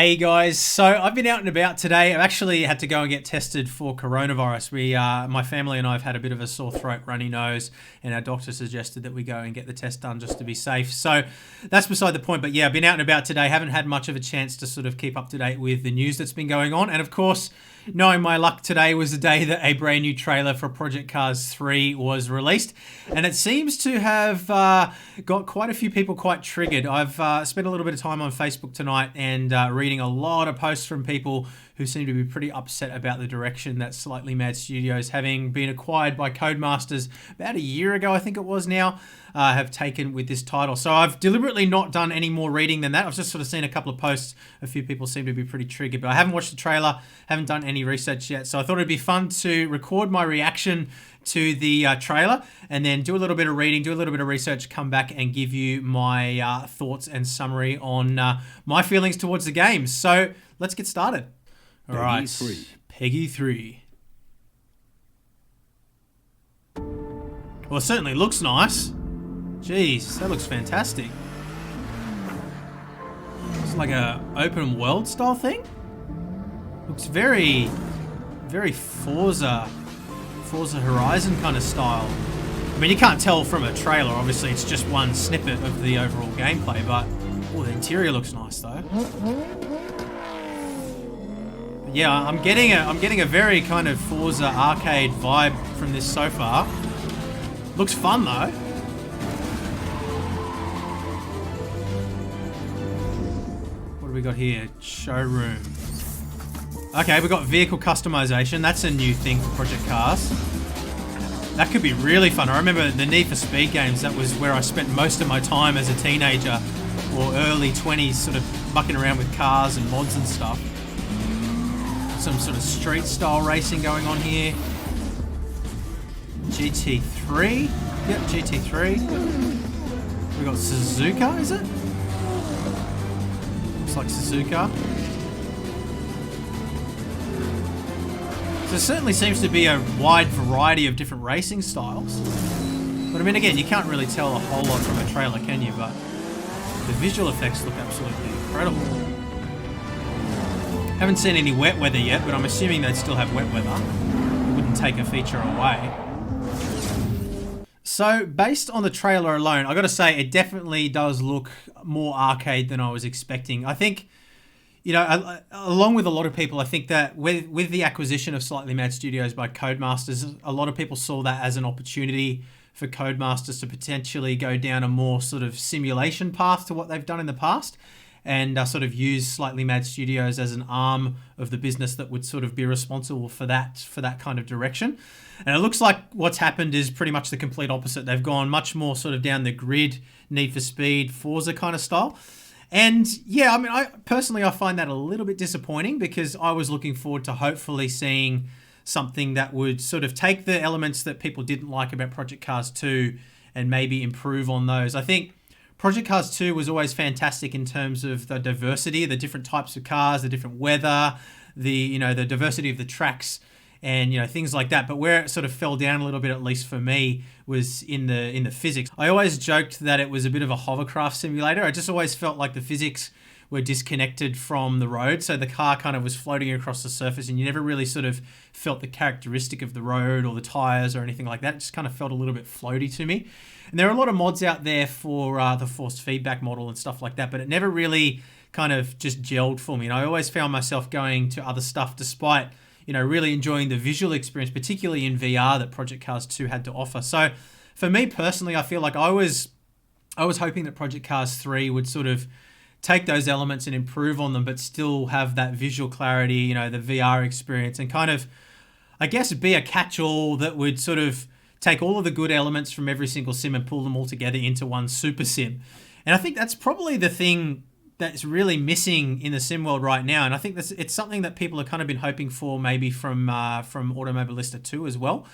Hey guys, so I've been out and about today. I've actually had to go and get tested for coronavirus. My family and I have had a bit of a sore throat, runny nose, and our doctor suggested that we go and get the test done just to be safe. So that's beside the point. But yeah, I've been out and about today. Haven't had much of a chance to sort of keep up to date with the news that's been going on. And of course, knowing my luck, today was the day that a brand new trailer for Project Cars 3 was released. And it seems to have got quite a few people quite triggered. I've spent a little bit of time on Facebook tonight and reading a lot of posts from people who seem to be pretty upset about the direction that Slightly Mad Studios, having been acquired by Codemasters about a year ago, I think it was now, have taken with this title. So I've deliberately not done any more reading than that. I've just sort of seen a couple of posts. A few people seem to be pretty triggered, but I haven't watched the trailer, haven't done any research yet. So I thought it'd be fun to record my reaction to the trailer and then do a little bit of reading, do a little bit of research, come back and give you my thoughts and summary on my feelings towards the game. So let's get started. All right, Peggy 3. Well, it certainly looks nice. Jeez, that looks fantastic. It's like a open world style thing. Looks very, very Forza Horizon kind of style. I mean, you can't tell from a trailer. Obviously, it's just one snippet of the overall gameplay, but the interior looks nice though. But yeah, I'm getting a very kind of Forza arcade vibe from this so far. Looks fun though. What do we got here? Showroom. Okay, we've got vehicle customization. That's a new thing for Project Cars. That could be really fun. I remember the Need for Speed games. That was where I spent most of my time as a teenager or early 20s, sort of mucking around with cars and mods and stuff. Some sort of street style racing going on here. GT3. Yep, GT3. We got Suzuka, is it? Looks like Suzuka. There certainly seems to be a wide variety of different racing styles. But I mean, again, you can't really tell a whole lot from a trailer, can you? But the visual effects look absolutely incredible. Haven't seen any wet weather yet, but I'm assuming they'd still have wet weather. It wouldn't take a feature away. So, based on the trailer alone, I got to say, it definitely does look more arcade than I was expecting. I think, you know, along with a lot of people, I think that with the acquisition of Slightly Mad Studios by Codemasters, a lot of people saw that as an opportunity for Codemasters to potentially go down a more sort of simulation path to what they've done in the past, and sort of use Slightly Mad Studios as an arm of the business that would sort of be responsible for that kind of direction. And it looks like what's happened is pretty much the complete opposite. They've gone much more sort of down the grid, Need for Speed, Forza kind of style. And yeah, I mean, I find that a little bit disappointing, because I was looking forward to hopefully seeing something that would sort of take the elements that people didn't like about Project Cars 2 and maybe improve on those. I think Project Cars 2 was always fantastic in terms of the diversity, the different types of cars, the different weather, the diversity of the tracks, and things like that. But where it sort of fell down a little bit, at least for me, was in the physics. I always joked that it was a bit of a hovercraft simulator. I just always felt like the physics were disconnected from the road, so the car kind of was floating across the surface, and you never really sort of felt the characteristic of the road or the tires or anything like that. It just kind of felt a little bit floaty to me. And there are a lot of mods out there for the forced feedback model and stuff like that, but it never really kind of just gelled for me. And I always found myself going to other stuff despite really enjoying the visual experience, particularly in VR, that Project Cars 2 had to offer. So for me personally, I feel like I was hoping that Project Cars 3 would sort of take those elements and improve on them, but still have that visual clarity, the VR experience, and kind of, I guess, be a catch-all that would sort of take all of the good elements from every single sim and pull them all together into one super sim. And I think that's probably the thing that's really missing in the sim world right now. And I think it's something that people have kind of been hoping for, maybe from Automobilista 2 as well.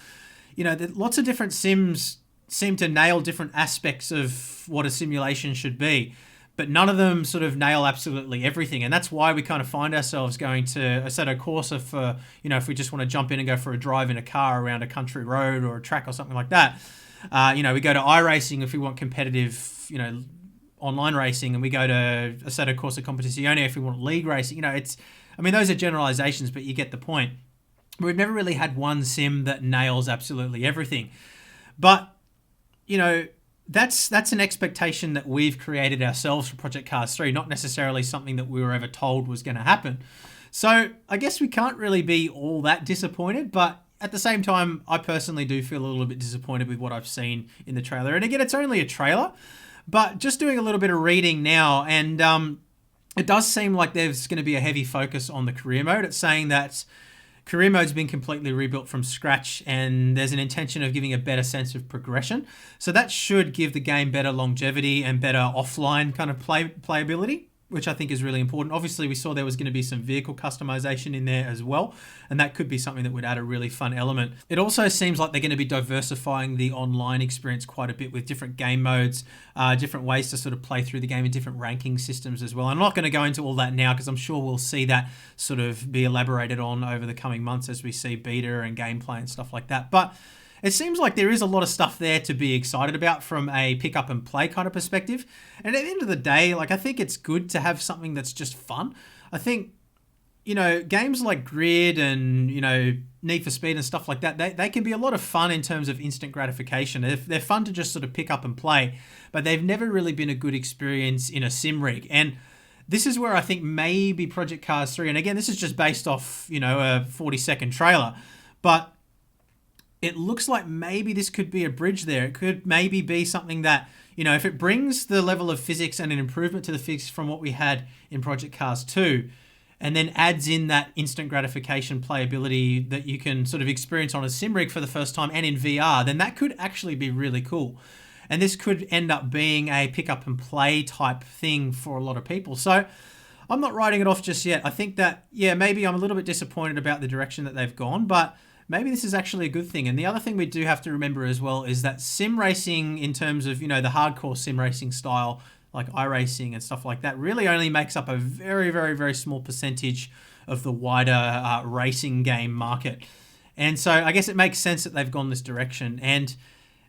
Lots of different sims seem to nail different aspects of what a simulation should be, but none of them sort of nail absolutely everything. And that's why we kind of find ourselves going to Assetto Corsa for, if we just want to jump in and go for a drive in a car around a country road or a track or something like that. We go to iRacing if we want competitive, online racing and we go to Assetto Corsa Competizione if we want league racing. You know, I mean, those are generalizations, but you get the point. We've never really had one sim that nails absolutely everything. But, you know, that's an expectation that we've created ourselves for Project Cars 3, not necessarily something that we were ever told was going to happen. So I guess we can't really be all that disappointed, but at the same time, I personally do feel a little bit disappointed with what I've seen in the trailer. And again, it's only a trailer, but just doing a little bit of reading now, and it does seem like there's going to be a heavy focus on the career mode. It's saying that career mode's been completely rebuilt from scratch, and there's an intention of giving a better sense of progression. So that should give the game better longevity and better offline kind of playability, which I think is really important. Obviously, we saw there was going to be some vehicle customization in there as well, and that could be something that would add a really fun element. It also seems like they're going to be diversifying the online experience quite a bit with different game modes, different ways to sort of play through the game in different ranking systems as well. I'm not going to go into all that now because I'm sure we'll see that sort of be elaborated on over the coming months as we see beta and gameplay and stuff like that. But it seems like there is a lot of stuff there to be excited about from a pick up and play kind of perspective. And at the end of the day, like, I think it's good to have something that's just fun. I think, you know, games like Grid and, you know, Need for Speed and stuff like that, they can be a lot of fun in terms of instant gratification. They're fun to just sort of pick up and play, but they've never really been a good experience in a sim rig. And this is where I think maybe Project Cars 3, and again, this is just based off, you know, a 40-second trailer, but it looks like maybe this could be a bridge there. It could maybe be something that, you know, if it brings the level of physics and an improvement to the physics from what we had in Project Cars 2, and then adds in that instant gratification playability that you can sort of experience on a sim rig for the first time and in VR, then that could actually be really cool. And this could end up being a pick up and play type thing for a lot of people. So I'm not writing it off just yet. I think that, yeah, maybe I'm a little bit disappointed about the direction that they've gone, but maybe this is actually a good thing. And the other thing we do have to remember as well is that sim racing, in terms of, you know, the hardcore sim racing style, like iRacing and stuff like that, really only makes up a very, very, very small percentage of the wider racing game market. And so I guess it makes sense that they've gone this direction. And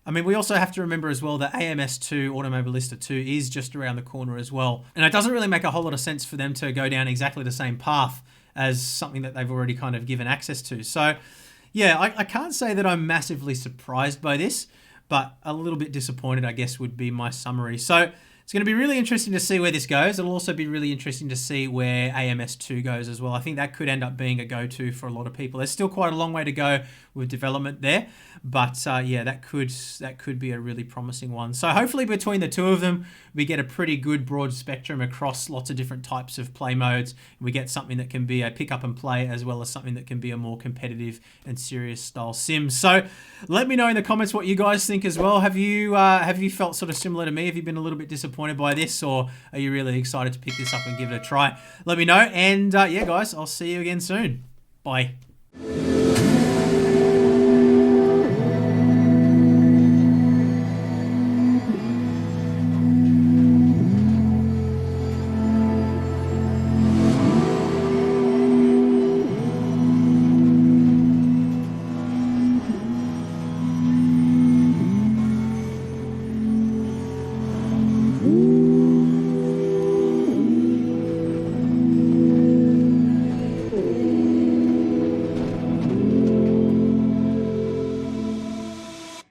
I mean, we also have to remember as well that AMS2, Automobilista 2, is just around the corner as well. And it doesn't really make a whole lot of sense for them to go down exactly the same path as something that they've already kind of given access to. So yeah, I can't say that I'm massively surprised by this, but a little bit disappointed, I guess, would be my summary. So it's going to be really interesting to see where this goes. It'll also be really interesting to see where AMS2 goes as well. I think that could end up being a go-to for a lot of people. There's still quite a long way to go with development there, but yeah, that could be a really promising one. So hopefully between the two of them, we get a pretty good broad spectrum across lots of different types of play modes. We get something that can be a pick up and play, as well as something that can be a more competitive and serious style sim. So let me know in the comments what you guys think as well. Have you felt sort of similar to me? Have you been a little bit disappointed by this, or are you really excited to pick this up and give it a try? Let me know. And yeah, guys, I'll see you again soon. Bye.